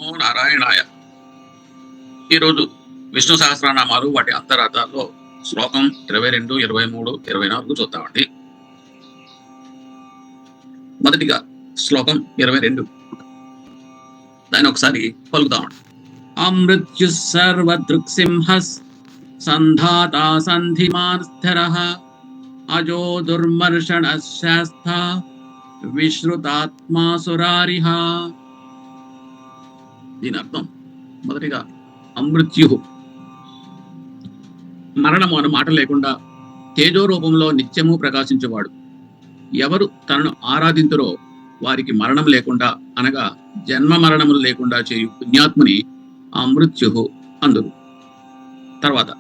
నమో నారాయణాయ. ఈరోజు విష్ణు సహస్రనామాలు వాటి అంతరార్థాల్లో శ్లోకం 22, 23, 24 చూద్దామండి. మొదటిగా శ్లోకం 22, దాన్ని ఒకసారి పలుకుదామండి. అమృత్యు సర్వదృక్సింహస్ సంధాతా సంధిమాన్ స్థిరః అజో దుర్మర్షణ శాస్త విశ్రుతాత్మా సురారిః. దీని అర్థం మొదటిగా అమృత్యు, మరణము అన్న మాట లేకుండా తేజో రూపంలో నిత్యము ప్రకాశించేవాడు. ఎవరు తనను ఆరాధింతురో వారికి మరణం లేకుండా అనగా జన్మ మరణములు లేకుండా చేయు పుణ్యాత్ముని అమృత్యు అందురు. తర్వాత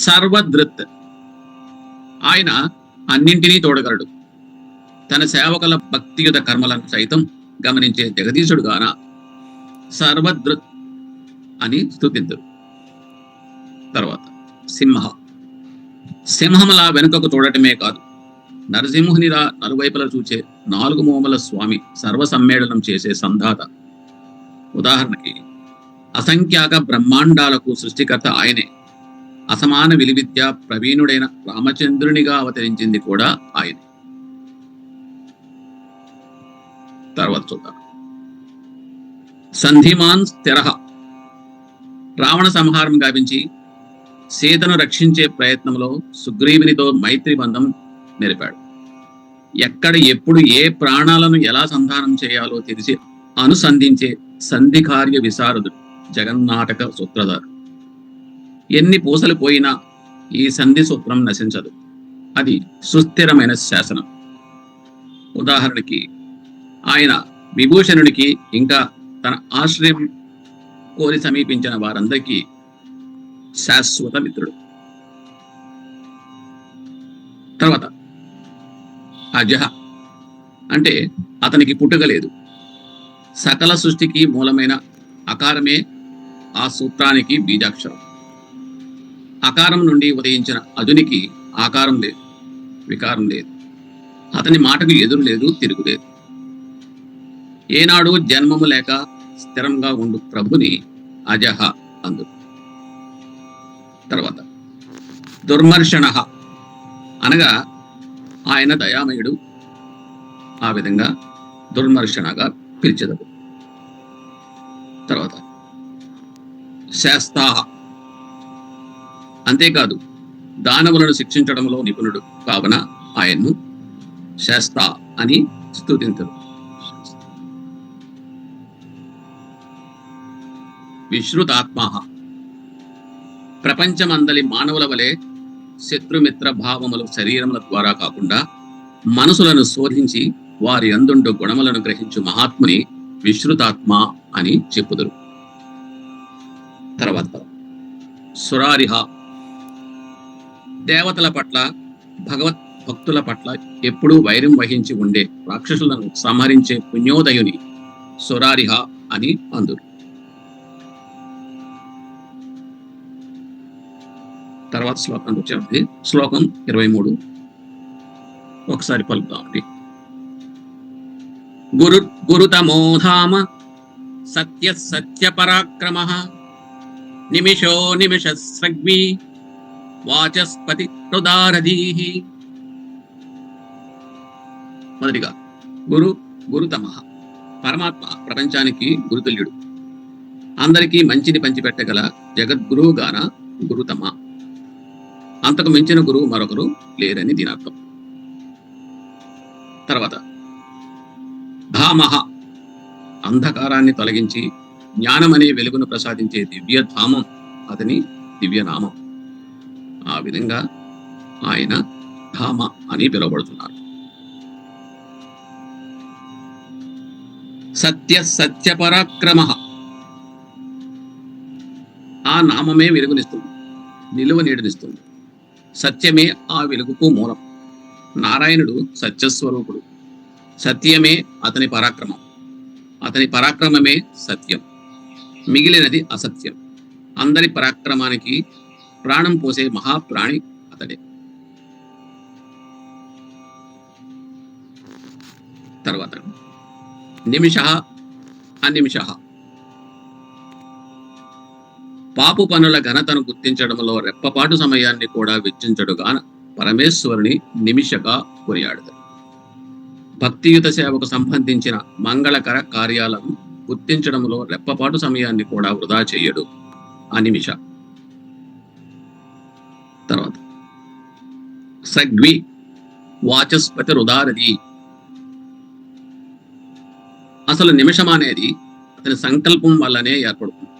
సర్వదృత్, ఆయన అన్నింటినీ తోడగలడు. తన సేవకుల భక్తియుత కర్మలను సైతం గమనించే జగదీశుడు గాన సర్వదృత్ అని స్తుతింతురు. తర్వాత సింహ, సింహములా వెనుకకు చూడటమే కాదు, నరసింహునిలా నలువైపులా చూచే 4 మోముల స్వామి, సర్వసమ్మేళనం చేసే సంధాత. ఉదాహరణకి అసంఖ్యాక బ్రహ్మాండాలకు సృష్టికర్త ఆయనే. అసమాన విలువిద్య ప్రవీణుడైన రామచంద్రునిగా అవతరించింది కూడా ఆయనే. తర్వాత చూద్దాం. సంధిమాన్ స్థిరః, రావణ సంహారం గావించి సీతను రక్షించే ప్రయత్నంలో సుగ్రీవునితో మైత్రి బంధం నెరిపాడు. ఎక్కడ ఎప్పుడు ఏ ప్రాణాలను ఎలా సంధానం చేయాలో తెలిసి అనుసంధించే సంధి కార్య విశారదుడు, జగన్నాటక సూత్రధారుడు. ఎన్ని పూసలు పోయినా ఈ సంధి సూత్రం నశించదు. అది సుస్థిరమైన శాసనం. ఉదాహరణకి ఆయన విభూషణుడికి ఇంకా తన ఆశ్రయం కోరి సమీపించిన వారందరికీ శాశ్వత మిత్రుడు. తర్వాత అజహ అంటే అతనికి పుట్టుక లేదు. సకల సృష్టికి మూలమైన అకారమే ఆ సూత్రానికి బీజాక్షరం. అకారం నుండి ఉదయించిన అదునికి ఆకారం లేదు, వికారం లేదు. అతని మాటకు ఎదురు లేదు, తిరుగులేదు. ఏనాడు జన్మము లేక స్థిరంగా ఉండు ప్రభుని అజహ అందు. తర్వాత దుర్మర్షణ అనగా ఆయన దయామయుడు. ఆ విధంగా దుర్మర్షణగా పిలిచెదరు. తర్వాత శాస్తా, అంతేకాదు దానవులను శిక్షించడంలో నిపుణుడు కావున ఆయన్ను శాస్తా అని స్తుతించరు. విశ్రుతాత్మ, ప్రపంచమందలి మానవుల వలె శత్రుమిత్ర భావములు శరీరముల ద్వారా కాకుండా మనసులను శోధించి వారి అందుండు గుణములను గ్రహించు మహాత్ముని విశ్రుతాత్మ అని చెప్పుదురు. తర్వాత సురారిహ, దేవతల పట్ల భగవత్ భక్తుల పట్ల ఎప్పుడూ వైరం వహించి ఉండే రాక్షసులను సంహరించే పుణ్యోదయుని సురారిహ అని అందురు. తర్వాత శ్లోకానికి వచ్చేది శ్లోకం 23, ఒకసారి పలుకుతామండి. గురుతమోధామ సత్య సత్య పరాక్రమ నిమిషో నిమిష స్రగ్వి వాచస్పతి హృదారధీః. మొదటిగా గురుతమ, పరమాత్మ ప్రపంచానికి గురుతుల్యుడు. అందరికీ మంచిని పంచిపెట్టగల జగద్గురువు గాన గురుతమ. అంతకు మించిన గురువు మరొకరు లేరని దీని అర్థం. తర్వాత ధామః, అంధకారాన్ని తొలగించి జ్ఞానమనే వెలుగును ప్రసాదించే దివ్యధామం అతని దివ్యనామం. ఆ విధంగా ఆయన ధామ అని పిలువబడుతున్నారు. సత్య సత్య పరాక్రమ, ఆ నామమే వెలుగునిస్తుంది, నిలువ నీడనిస్తుంది. సత్యమే ఆ వెలుగుకు మూలం. నారాయణుడు సత్యస్వరూపుడు. సత్యమే అతని పరాక్రమం. అతని పరాక్రమమే సత్యం. మిగిలినది అసత్యం. అందరి పరాక్రమానికి ప్రాణం పోసే మహాప్రాణి అతడే. తర్వాత నిమిష అనిమిష, పాపు పనుల ఘనతను గుర్తించడంలో రెప్పపాటు సమయాన్ని కూడా వెచ్చించడుగాన పరమేశ్వరుని నిమిషగా కొనియాడతారు. భక్తియుత సేవకు సంబంధించిన మంగళకర కార్యాలను గుర్తించడంలో రెప్పపాటు సమయాన్ని కూడా వృధా చేయడు ఆ నిమిష. తర్వాత సగ్వి వాచస్పతి రుదారది. అసలు నిమిషం అనేది అతని సంకల్పం వల్లనే ఏర్పడుతుంది.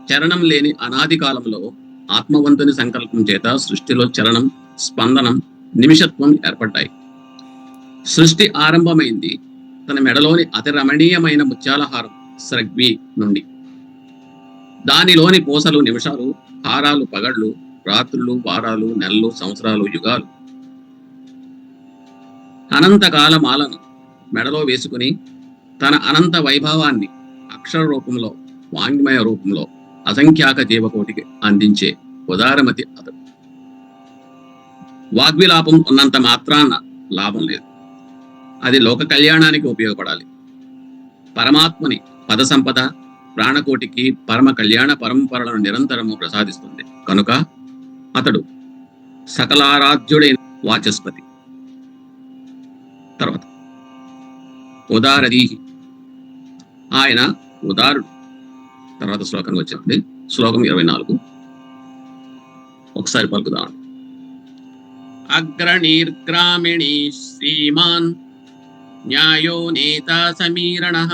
చరణం లేని అనాది కాలంలో ఆత్మవంతుని సంకల్పం చేత సృష్టిలో చరణం, స్పందనం, నిమిషత్వం ఏర్పడ్డాయి. సృష్టి ఆరంభమైంది తన మెడలోని అతి రమణీయమైన ముత్యాలహారం సగ్వి నుండి. దానిలోని పూసలు నిమిషాలు, హారాలు పగళ్ళు, రాత్రులు, వారాలు, నెలలు, సంవత్సరాలు, యుగాలు. అనంతకాల మాలను మెడలో వేసుకుని తన అనంత వైభవాన్ని అక్షర రూపంలో, వాంగ్మయ రూపంలో అసంఖ్యాక జీవకోటికి అందించే ఉదారమతి అతడు. వాగ్విలాపం ఉన్నంత మాత్రాన లాభం లేదు. అది లోక కళ్యాణానికి ఉపయోగపడాలి. పరమాత్మని పద సంపద ప్రాణకోటికి పరమ కళ్యాణ పరంపరలను నిరంతరము ప్రసాదిస్తుంది. కనుక అతడు సకలారాధ్యుడైన వాచస్పతి. తర్వాత ఉదారదీహి, ఆయన ఉదారుడు. తర్వాత శ్లోకానికి వచ్చామండి. శ్లోకం 24 ఒకసారి పలుకుదాం. అగ్రణీర్గ్రామిణీ శ్రీమాన్ న్యాయో నేత సమీరణః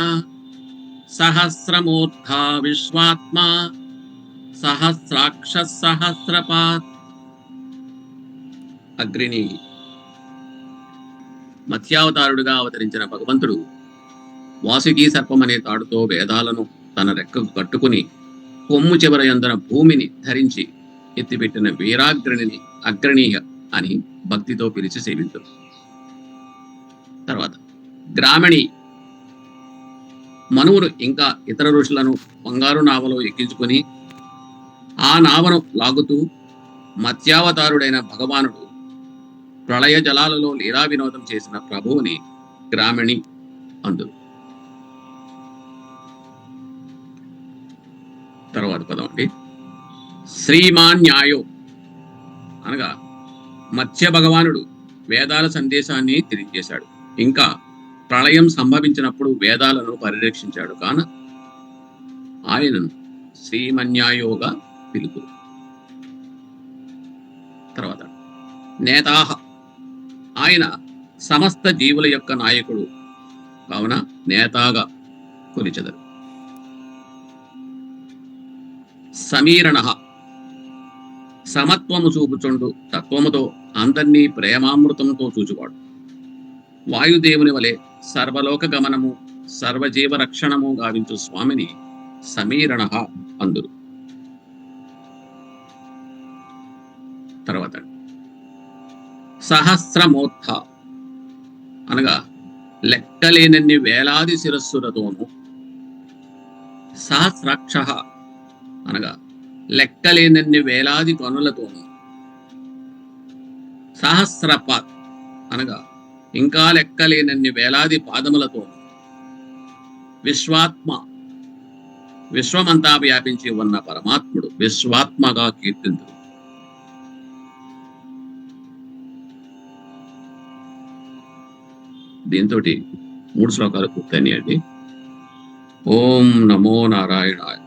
సహస్రమూర్ధా విశ్వాత్మా సహస్రాక్ష సహస్రపాత్. అగ్రిణి, మత్స్యావతారుడుగా అవతరించిన భగవంతుడు వాసుకీ సర్పం అనే తాడుతో వేదాలను తన రెక్కకు కట్టుకుని కొమ్ము చివర యందున భూమిని ధరించి ఎత్తిపెట్టిన వీరాగ్రణిని అగ్రణీయ అని భక్తితో పిలిచి సేవించరు. తర్వాత గ్రామణి, మనువులు ఇంకా ఇతర ఋషులను బంగారు నావలో ఎక్కించుకొని ఆ నావను లాగుతూ మత్స్యావతారుడైన భగవానుడు ప్రళయ జలాలలో లీలా వినోదం చేసిన ప్రభువుని గ్రామణి అందురు. తర్వాత పదం అండి, శ్రీమాన్ న్యాయో అనగా మత్స్య భగవానుడు వేదాల సందేశాన్ని తెలియజేశాడు. ఇంకా ప్రళయం సంభవించినప్పుడు వేదాలను పరిరక్షించాడు కాన ఆయనను శ్రీమన్యాయోగా పిలుపురు. తర్వాత నేతాహ, ఆయన సమస్త జీవుల యొక్క నాయకుడు కావున నేతాగా కొలిచెదరు. సమీరణ, సమత్వము చూపుచుండు తత్వముతో అందరినీ ప్రేమామృతంతో చూచువాడు. వాయుదేవుని వలె సర్వలోక గమనము సర్వజీవ రక్షణము గావించు స్వామిని సమీరణ అందురు. తర్వాత సహస్రమూర్ధ అనగా లెక్కలేనన్ని వేలాది శిరస్సులతోనూ, సహస్రాక్ష అనగా లెక్కలేనన్ని వేలాది కనులతోనూ, సహస్రపాత్ అనగా ఇంకా లెక్కలేనన్ని వేలాది పాదములతోనూ, విశ్వాత్మ విశ్వమంతా వ్యాపించి ఉన్న పరమాత్ముడు విశ్వాత్మగా కీర్తింతుడు. దీంతో 3 శ్లోకాలు పూర్తయినాయండి. ఓం నమో నారాయణాయ.